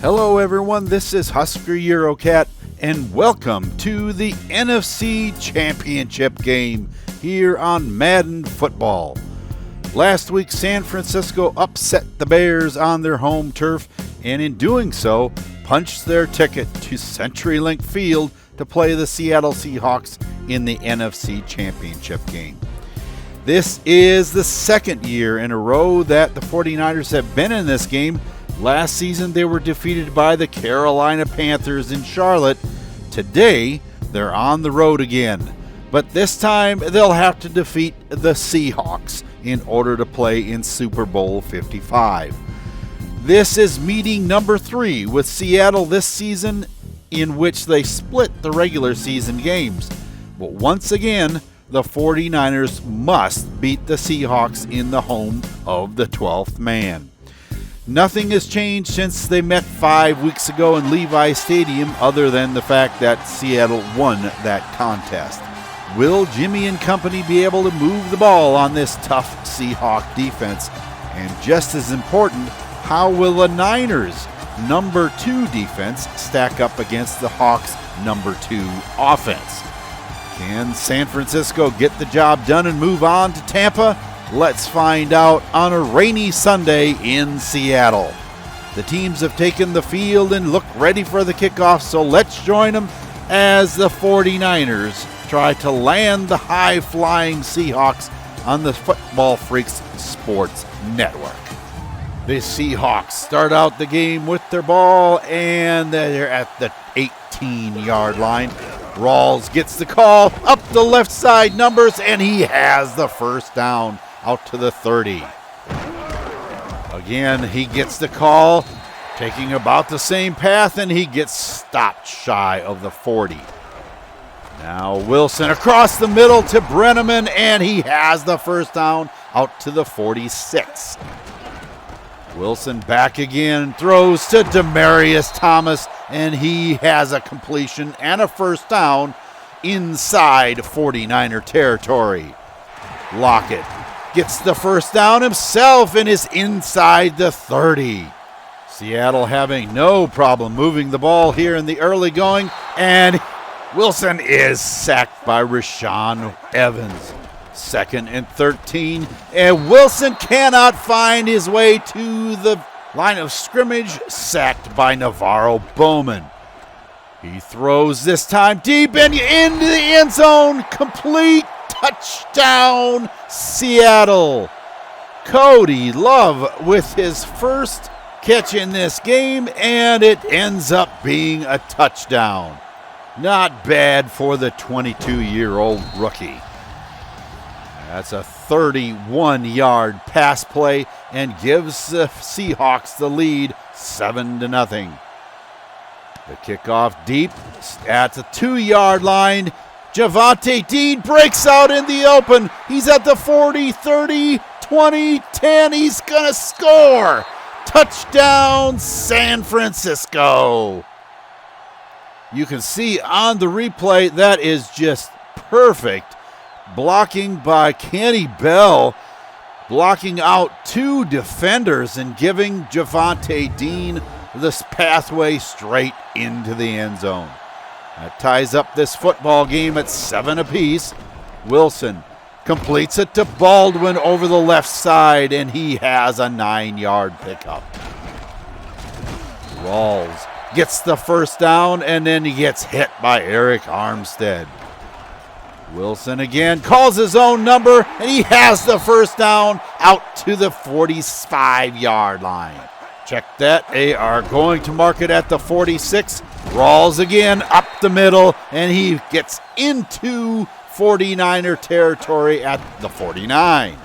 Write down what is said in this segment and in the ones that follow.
Hello everyone, this is Husker Eurocat, and welcome to the NFC Championship game here on Madden Football. Last week, San Francisco upset the Bears on their home turf, and in doing so, punched their ticket to CenturyLink Field to play the Seattle Seahawks in the NFC Championship game. This is the second year in a row that the 49ers have been in this game. Last season, they were defeated by the Carolina Panthers in Charlotte. Today, they're on the road again. But this time, they'll have to defeat the Seahawks in order to play in Super Bowl 55. This is meeting number 3 with Seattle this season, in which they split the regular season games. But once again, the 49ers must beat the Seahawks in the home of the 12th man. Nothing has changed since they met 5 weeks ago in Levi Stadium, other than the fact that Seattle won that contest. Will Jimmy and company be able to move the ball on this tough Seahawk defense? And just as important, how will the Niners' number 2 defense stack up against the Hawks' number 2 offense? Can San Francisco get the job done and move on to Tampa? Let's find out on a rainy Sunday in Seattle. The teams have taken the field and look ready for the kickoff, so let's join them as the 49ers try to land the high-flying Seahawks on the Football Freaks Sports Network. The Seahawks start out the game with their ball, and they're at the 18-yard line. Rawls gets the call up the left side numbers, and he has the first down out to the 30. Again, he gets the call, taking about the same path, and he gets stopped shy of the 40. Now Wilson across the middle to Brenneman, and he has the first down out to the 46. Wilson back again, throws to Demaryius Thomas, and he has a completion and a first down inside 49er territory. Lockett gets the first down himself and is inside the 30. Seattle having no problem moving the ball here in the early going, and Wilson is sacked by Rashaan Evans. 2nd and 13, and Wilson cannot find his way to the line of scrimmage, sacked by Navarro Bowman. He throws this time deep and into the end zone, complete. Touchdown, Seattle. Cody Love with his first catch in this game, and it ends up being a touchdown. Not bad for the 22-year-old rookie. That's a 31-yard pass play and gives the Seahawks the lead 7-0. The kickoff deep at the 2-yard line. Javonte Dean breaks out in the open. He's at the 40, 30, 20, 10. He's going to score. Touchdown, San Francisco. You can see on the replay that is just perfect. Blocking by Kenny Bell, blocking out 2 defenders and giving Javonte Dean this pathway straight into the end zone. That ties up this football game at 7 apiece. Wilson completes it to Baldwin over the left side, and he has a 9-yard pickup. Rawls gets the first down, and then he gets hit by Eric Armstead. Wilson again calls his own number, and he has the first down out to the 45-yard line. Check that. They are going to mark it at the 46. Rawls again up the middle, and he gets into 49er territory at the 49.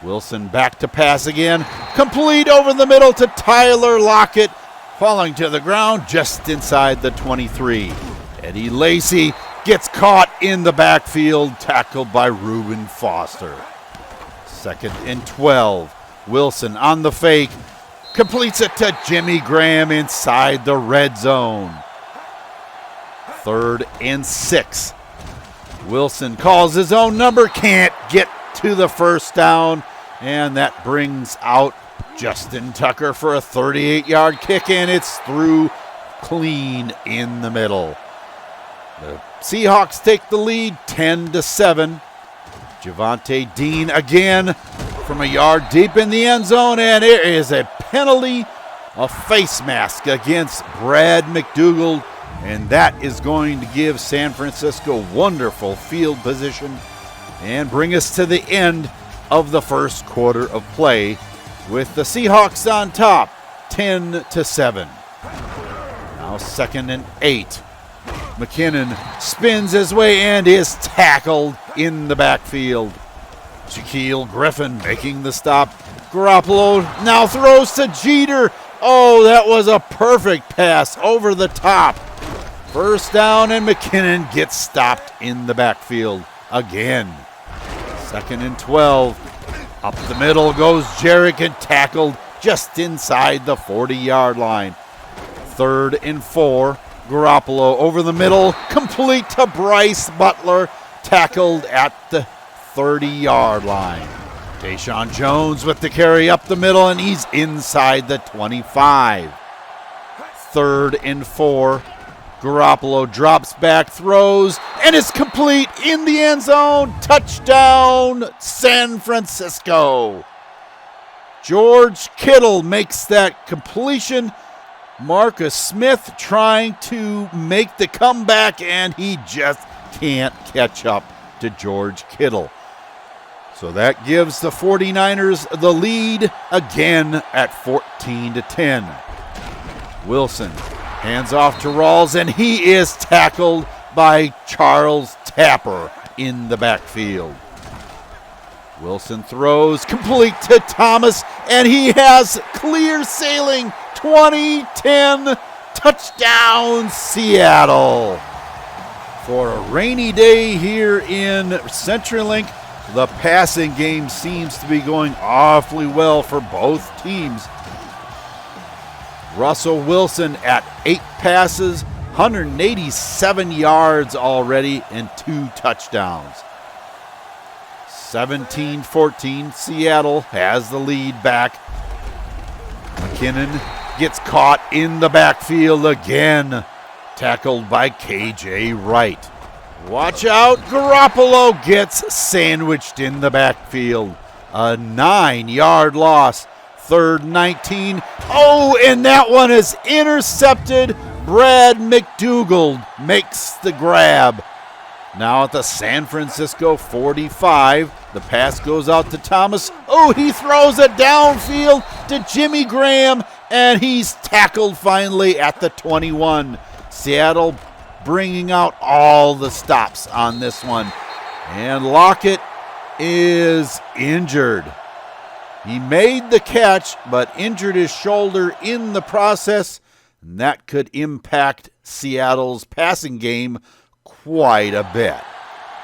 Wilson back to pass again. Complete over the middle to Tyler Lockett, falling to the ground just inside the 23. Eddie Lacy gets caught in the backfield, tackled by Reuben Foster. 2nd and 12. Wilson on the fake. Completes it to Jimmy Graham inside the red zone. 3rd and 6. Wilson calls his own number, can't get to the first down, and that brings out Justin Tucker for a 38-yard kick, and it's through clean in the middle. The Seahawks take the lead 10-7. Javonte Dean again from a yard deep in the end zone, and it is a penalty, a face mask against Brad McDougald, and that is going to give San Francisco wonderful field position and bring us to the end of the first quarter of play with the Seahawks on top, 10-7. Now 2nd and 8. McKinnon spins his way and is tackled in the backfield. Shaquille Griffin making the stop. Garoppolo now throws to Jeter. Oh, that was a perfect pass over the top. First down, and McKinnon gets stopped in the backfield again. 2nd and 12. Up the middle goes Jarek and tackled just inside the 40-yard line. 3rd and 4. Garoppolo over the middle, complete to Bryce Butler, tackled at the 30-yard line. Deshaun Jones with the carry up the middle, and he's inside the 25. 3rd and 4. Garoppolo drops back, throws, and is complete in the end zone. Touchdown, San Francisco. George Kittle makes that completion. Marcus Smith trying to make the comeback, and he just can't catch up to George Kittle. So that gives the 49ers the lead again at 14-10. Wilson hands off to Rawls, and he is tackled by Charles Tapper in the backfield. Wilson throws complete to Thomas, and he has clear sailing. 20-10, touchdown Seattle. For a rainy day here in CenturyLink, the passing game seems to be going awfully well for both teams. Russell Wilson at 8 passes, 187 yards already, and 2 touchdowns. 17-14, Seattle has the lead back. McKinnon gets caught in the backfield again, tackled by KJ Wright. Watch out, Garoppolo gets sandwiched in the backfield. A 9-yard loss. 3rd 19. Oh, and that one is intercepted. Brad McDougald makes the grab. Now at the San Francisco 45, the pass goes out to Thomas. Oh, he throws it downfield to Jimmy Graham, and he's tackled finally at the 21. Seattle bringing out all the stops on this one. And Lockett is injured. He made the catch, but injured his shoulder in the process, and that could impact Seattle's passing game quite a bit.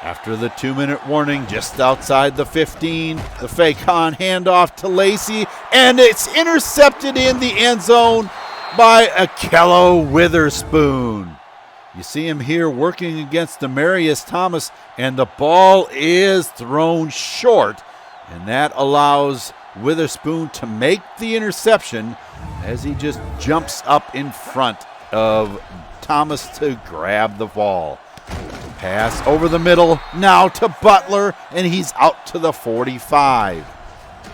After the 2-minute warning, just outside the 15, the fake on handoff to Lacey, and it's intercepted in the end zone by Akello Witherspoon. You see him here working against Demaryius Thomas, and the ball is thrown short, and that allows Witherspoon to make the interception as he just jumps up in front of Thomas to grab the ball. Pass over the middle, now to Butler, and he's out to the 45.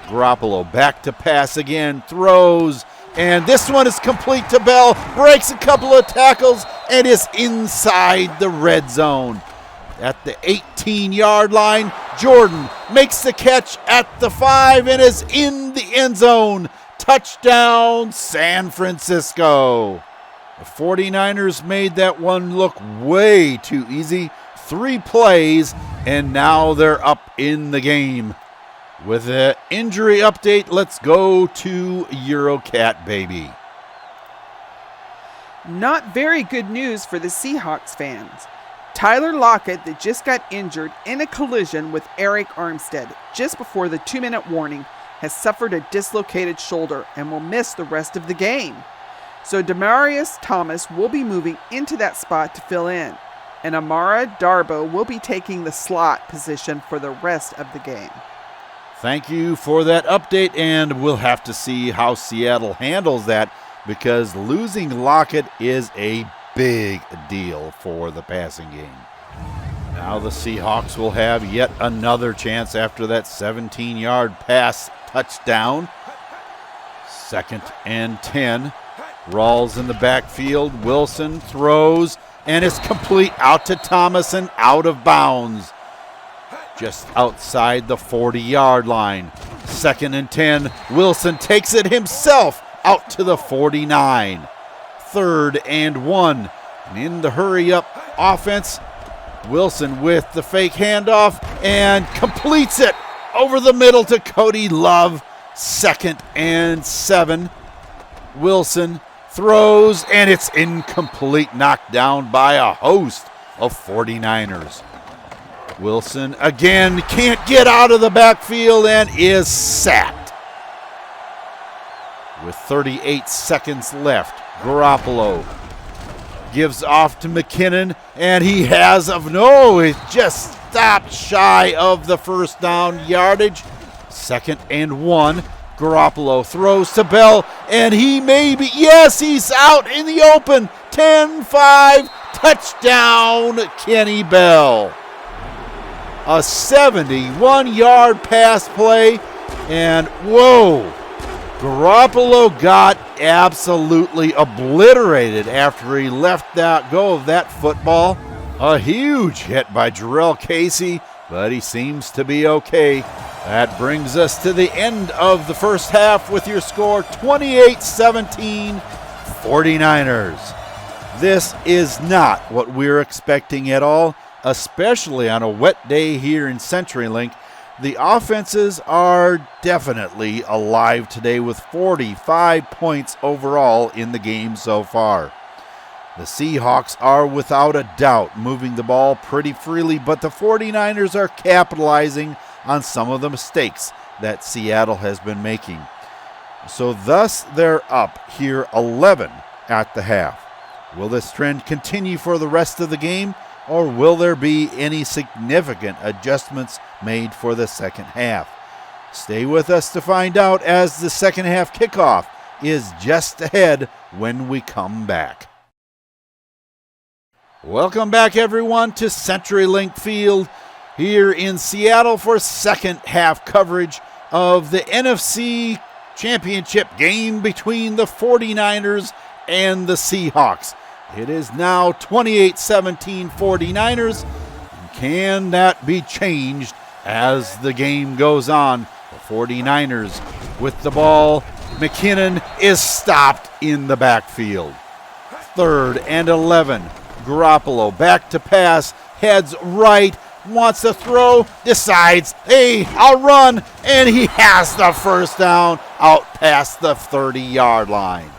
Garoppolo back to pass again, throws, and this one is complete to Bell, breaks a couple of tackles, and is inside the red zone. At the 18-yard line, Jordan makes the catch at the 5 and is in the end zone. Touchdown, San Francisco. The 49ers made that one look way too easy. 3 plays, and now they're up in the game. With the injury update, let's go to Eurocat, baby. Not very good news for the Seahawks fans. Tyler Lockett, that just got injured in a collision with Eric Armstead just before the 2-minute warning, has suffered a dislocated shoulder and will miss the rest of the game. So Demaryius Thomas will be moving into that spot to fill in, and Amara Darboh will be taking the slot position for the rest of the game. thank you for that update, and we'll have to see how Seattle handles that, because losing Lockett is a big deal for the passing game. Now the Seahawks will have yet another chance after that 17-yard pass touchdown. 2nd and 10. Rawls in the backfield. Wilson throws, and it's complete out to Thomas and out of bounds. Just outside the 40-yard line. 2nd and 10. Wilson takes it himself out to the 49. 3rd and 1. And in the hurry-up offense, Wilson with the fake handoff and completes it over the middle to Cody Love. 2nd and 7. Wilson throws, and it's incomplete, knocked down by a host of 49ers. Wilson again can't get out of the backfield and is sacked. With 38 seconds left, Garoppolo gives off to McKinnon, and he has it just stopped shy of the first down yardage. 2nd and 1. Garoppolo throws to Bell, and he's out in the open. 10-5, touchdown, Kenny Bell. A 71-yard pass play, and Garoppolo got absolutely obliterated after he left go of that football. A huge hit by Jarrell Casey, but he seems to be okay. That brings us to the end of the first half with your score 28-17 49ers. This is not what we're expecting at all, especially on a wet day here in CenturyLink. The offenses are definitely alive today with 45 points overall in the game so far. The Seahawks are without a doubt moving the ball pretty freely, but the 49ers are capitalizing on some of the mistakes that Seattle has been making. So thus they're up here 11 at the half. Will this trend continue for the rest of the game, or will there be any significant adjustments made for the second half? Stay with us to find out, as the second half kickoff is just ahead when we come back. Welcome back, everyone, to CenturyLink Field here in Seattle for second half coverage of the NFC Championship game between the 49ers and the Seahawks. It is now 28-17 49ers. Can that be changed as the game goes on? The 49ers with the ball. McKinnon is stopped in the backfield. 3rd and 11. Garoppolo back to pass, heads right, wants to throw, decides, hey, I'll run, and he has the first down out past the 30-yard line.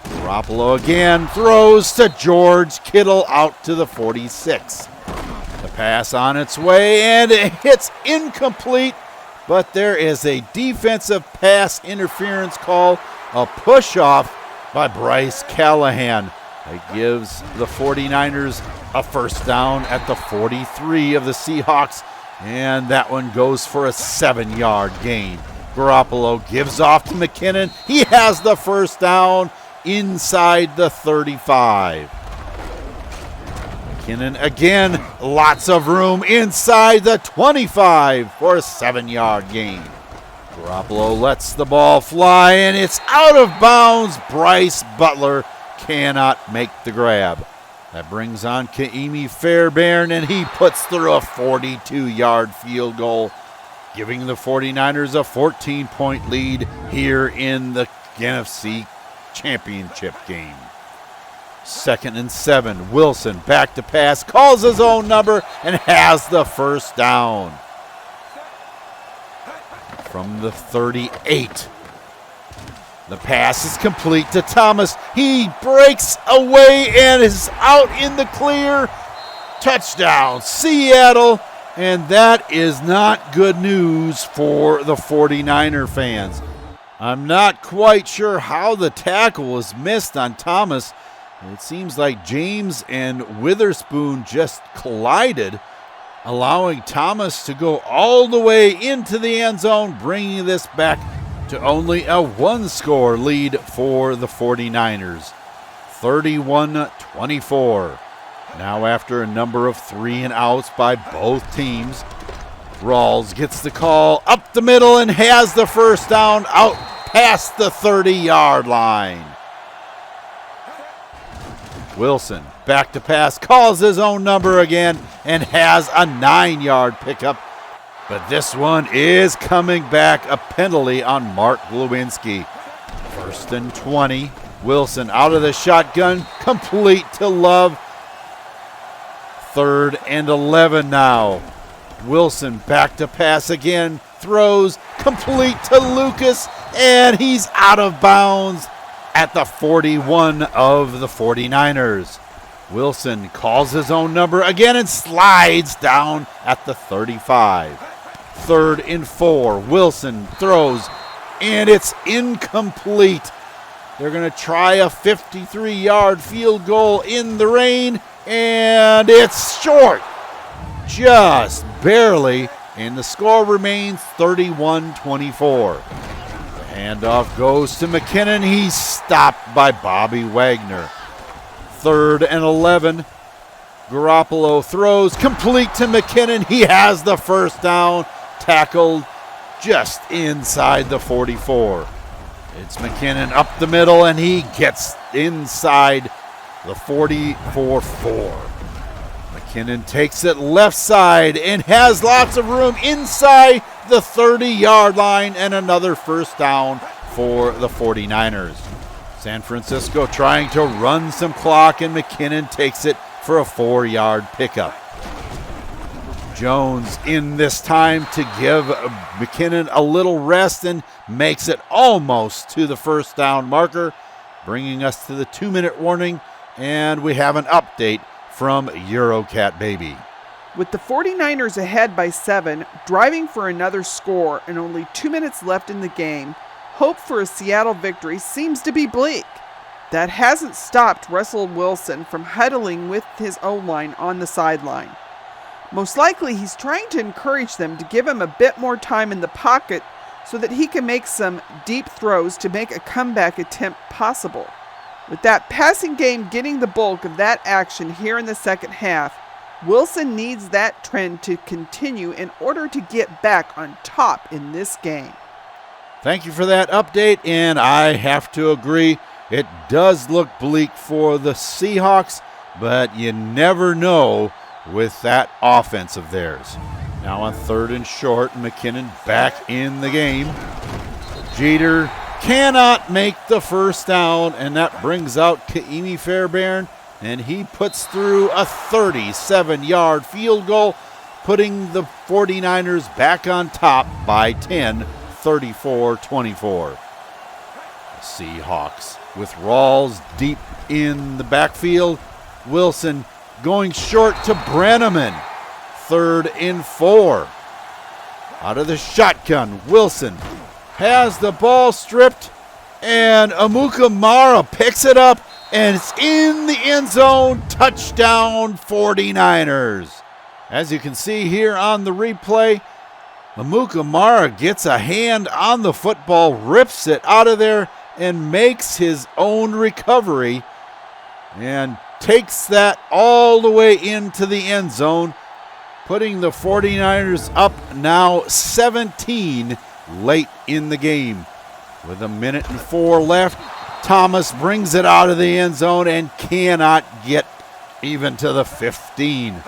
Garoppolo again throws to George Kittle out to the 46. The pass on its way, and it hits incomplete, but there is a defensive pass interference call, a push-off by Bryce Callahan. It gives the 49ers a first down at the 43 of the Seahawks, and that one goes for a 7-yard gain. Garoppolo gives off to McKinnon. He has the first down inside the 35. McKinnon again, lots of room inside the 25 for a 7-yard gain. Garoppolo lets the ball fly, and it's out of bounds. Bryce Butler cannot make the grab. That brings on Kaimi Fairbairn, and he puts through a 42-yard field goal, giving the 49ers a 14-point lead here in the NFC Championship game. 2nd and 7. Wilson back to pass, calls his own number, and has the first down. From the 38. The pass is complete to Thomas. He breaks away and is out in the clear. Touchdown, Seattle. And that is not good news for the 49er fans. I'm not quite sure how the tackle was missed on Thomas. It seems like James and Witherspoon just collided. allowing Thomas to go all the way into the end zone, bringing this back to only a one-score lead for the 49ers. 31-24. Now after a number of 3-and-outs by both teams, Rawls gets the call up the middle and has the first down out past the 30-yard line. Wilson back to pass, calls his own number again, and has a 9-yard pickup. But this one is coming back, a penalty on Mark Lewinsky. 1st and 20. Wilson out of the shotgun, complete to Love. 3rd and 11 now. Wilson back to pass again, throws, complete to Lucas, and he's out of bounds at the 41 of the 49ers. Wilson calls his own number again and slides down at the 35. 3rd and 4. Wilson throws, and it's incomplete. They're going to try a 53-yard field goal in the rain, and it's short. Just barely, and the score remains 31-24. The handoff goes to McKinnon. He's stopped by Bobby Wagner. 3rd and 11. Garoppolo throws, complete to McKinnon. He has the first down, tackled just inside the 44. It's McKinnon up the middle, and he gets inside the 44-4. McKinnon takes it left side and has lots of room inside the 30-yard line, and another first down for the 49ers. San Francisco trying to run some clock, and McKinnon takes it for a 4-yard pickup. Jones in this time to give McKinnon a little rest and makes it almost to the first down marker, bringing us to the 2-minute warning, and we have an update from Eurocat Baby. With the 49ers ahead by 7, driving for another score and only 2 minutes left in the game, hope for a Seattle victory seems to be bleak. That hasn't stopped Russell Wilson from huddling with his O-line on the sideline. Most likely he's trying to encourage them to give him a bit more time in the pocket so that he can make some deep throws to make a comeback attempt possible. With that passing game getting the bulk of that action here in the second half, Wilson needs that trend to continue in order to get back on top in this game. Thank you for that update, and I have to agree, it does look bleak for the Seahawks, but you never know with that offense of theirs. Now on 3rd and short, McKinnon back in the game. Jeter cannot make the first down, and that brings out Kaimi Fairbairn, and he puts through a 37-yard field goal, putting the 49ers back on top by 10, 34-24. The Seahawks with Rawls deep in the backfield. Wilson going short to Brenneman. 3rd and 4. Out of the shotgun, Wilson has the ball stripped, and Amukamara picks it up, and it's in the end zone. Touchdown 49ers. As you can see here on the replay, Amukamara gets a hand on the football, rips it out of there, and makes his own recovery, and takes that all the way into the end zone, putting the 49ers up now 17 late in the game. With 1:04 left, Thomas brings it out of the end zone and cannot get even to the 15.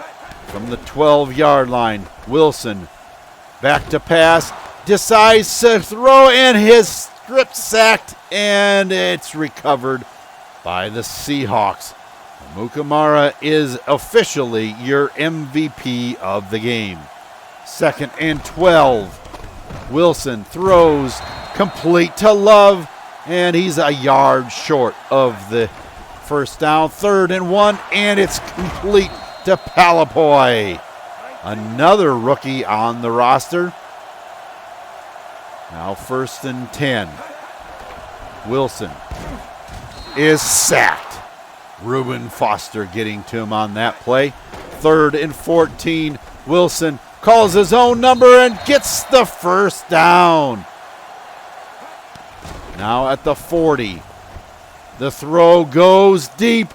From the 12-yard line, Wilson back to pass, decides to throw, and his strip sacked, and it's recovered by the Seahawks. Amukamara is officially your MVP of the game. 2nd and 12. Wilson throws, complete to Love, and he's a yard short of the first down. 3rd and 1, and it's complete to Palapoy. Another rookie on the roster. Now 1st and 10. Wilson is sacked. Reuben Foster getting to him on that play. 3rd and 14. Wilson calls his own number and gets the first down. Now at the 40. The throw goes deep,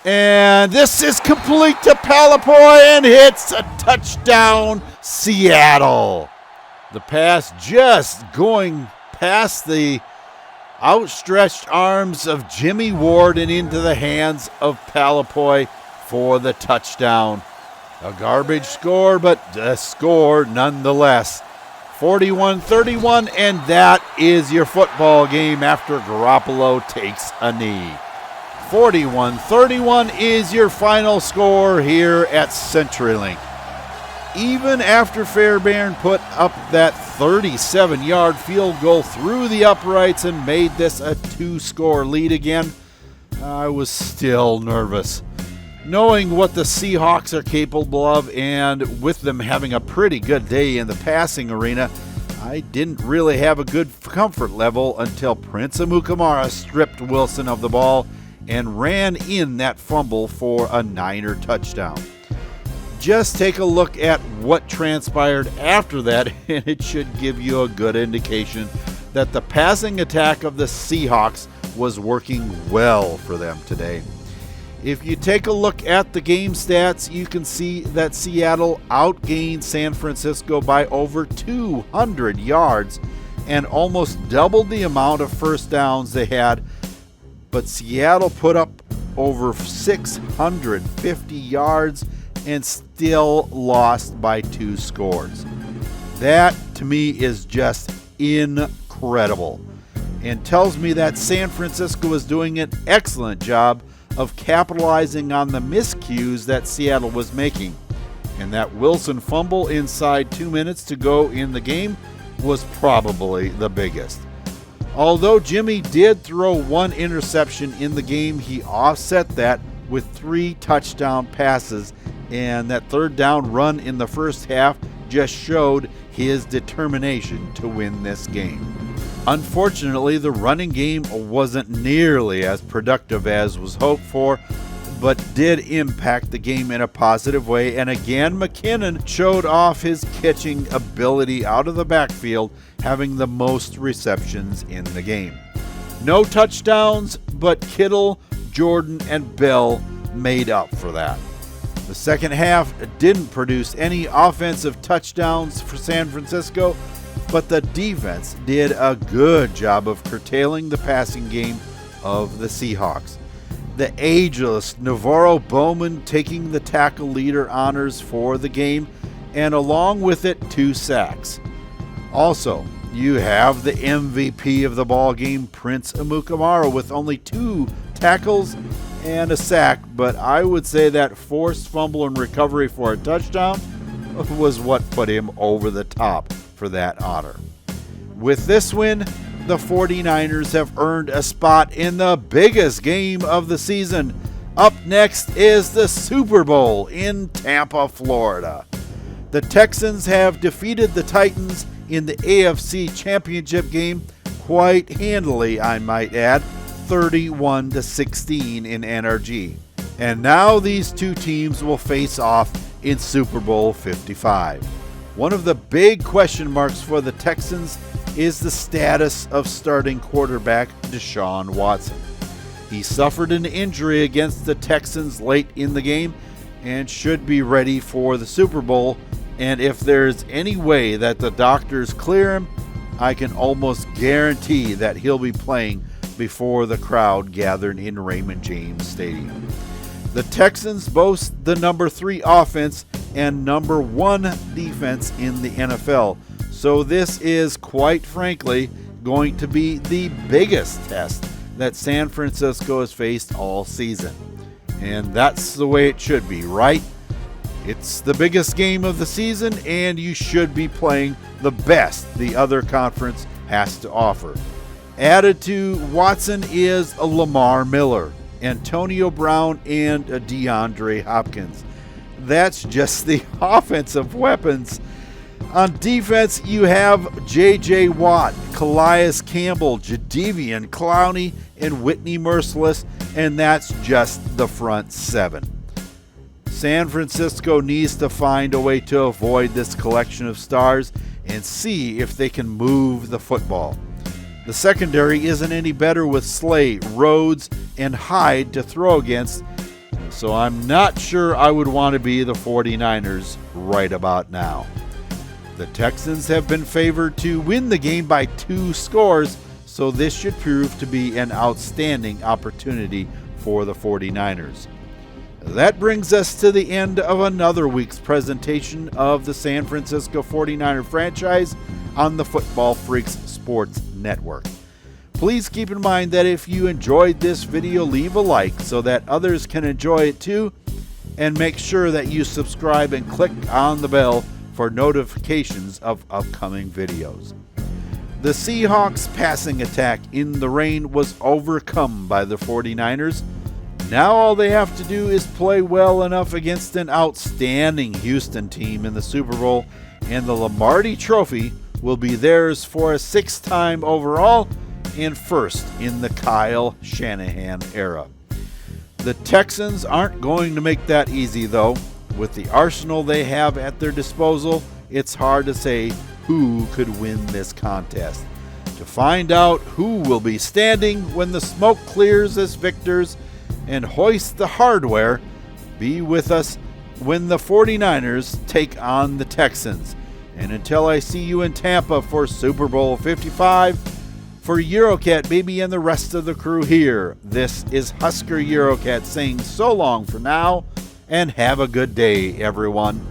and this is complete to Palapoy and hits a touchdown, Seattle. The pass just going past the outstretched arms of Jimmy Ward and into the hands of Palapoy for the touchdown. A garbage score, but a score nonetheless. 41-31, and that is your football game after Garoppolo takes a knee. 41-31 is your final score here at CenturyLink. Even after Fairbairn put up that 37-yard field goal through the uprights and made this a 2-score lead again, I was still nervous. Knowing what the Seahawks are capable of, and with them having a pretty good day in the passing arena, I didn't really have a good comfort level until Prince Amukamara stripped Wilson of the ball and ran in that fumble for a Niner touchdown. Just take a look at what transpired after that, and it should give you a good indication that the passing attack of the Seahawks was working well for them today. If you take a look at the game stats, you can see that Seattle outgained San Francisco by over 200 yards and almost doubled the amount of first downs they had. But Seattle put up over 650 yards and still lost by 2 scores. That, to me, is just incredible and tells me that San Francisco is doing an excellent job of capitalizing on the miscues that Seattle was making. And that Wilson fumble inside 2 minutes to go in the game was probably the biggest. Although Jimmy did throw 1 interception in the game, he offset that with 3 touchdown passes, and that third down run in the first half just showed his determination to win this game. Unfortunately, the running game wasn't nearly as productive as was hoped for, but did impact the game in a positive way. And again, McKinnon showed off his catching ability out of the backfield, having the most receptions in the game. No touchdowns, but Kittle, Jordan, and Bell made up for that. The second half didn't produce any offensive touchdowns for San Francisco, but the defense did a good job of curtailing the passing game of the Seahawks. The ageless Navarro Bowman taking the tackle leader honors for the game, and along with it, 2 sacks. Also, you have the MVP of the ball game, Prince Amukamara, with only 2 tackles and a sack, but I would say that forced fumble and recovery for a touchdown was what put him over the top for that honor. With this win, the 49ers have earned a spot in the biggest game of the season. Up next is the Super Bowl in Tampa, Florida. The Texans have defeated the Titans in the AFC Championship game quite handily, I might add, 31-16 in NRG. And now these 2 teams will face off in Super Bowl 55. One of the big question marks for the Texans is the status of starting quarterback Deshaun Watson. He suffered an injury against the Texans late in the game and should be ready for the Super Bowl. And if there's any way that the doctors clear him, I can almost guarantee that he'll be playing before the crowd gathered in Raymond James Stadium. The Texans boast the number 3 offense and number 1 defense in the NFL. So this is, quite frankly, going to be the biggest test that San Francisco has faced all season. And that's the way it should be, right? It's the biggest game of the season, and you should be playing the best the other conference has to offer. Added to Watson is a Lamar Miller, Antonio Brown, and a DeAndre Hopkins. That's just the offensive weapons. On defense, you have J.J. Watt, Calais Campbell, Jadeveon Clowney, and Whitney Merciless, and that's just the front 7. San Francisco needs to find a way to avoid this collection of stars and see if they can move the football. The secondary isn't any better with Slay, Rhodes, and Hyde to throw against, so I'm not sure I would want to be the 49ers right about now. The Texans have been favored to win the game by 2 scores, so this should prove to be an outstanding opportunity for the 49ers. That brings us to the end of another week's presentation of the San Francisco 49er franchise on the Football Freaks Sports Network. Please keep in mind that if you enjoyed this video, leave a like so that others can enjoy it too, and make sure that you subscribe and click on the bell for notifications of upcoming videos. The Seahawks passing attack in the rain was overcome by the 49ers. Now all they have to do is play well enough against an outstanding Houston team in the Super Bowl, and the Lombardi Trophy will be theirs for a 6th time overall and first in the Kyle Shanahan era. The Texans aren't going to make that easy though. With the arsenal they have at their disposal, it's hard to say who could win this contest. To find out who will be standing when the smoke clears as victors and hoist the hardware, be with us when the 49ers take on the Texans. And until I see you in Tampa for Super Bowl 55, for Eurocat Baby and the rest of the crew here, this is Husker Eurocat saying so long for now, and have a good day, everyone.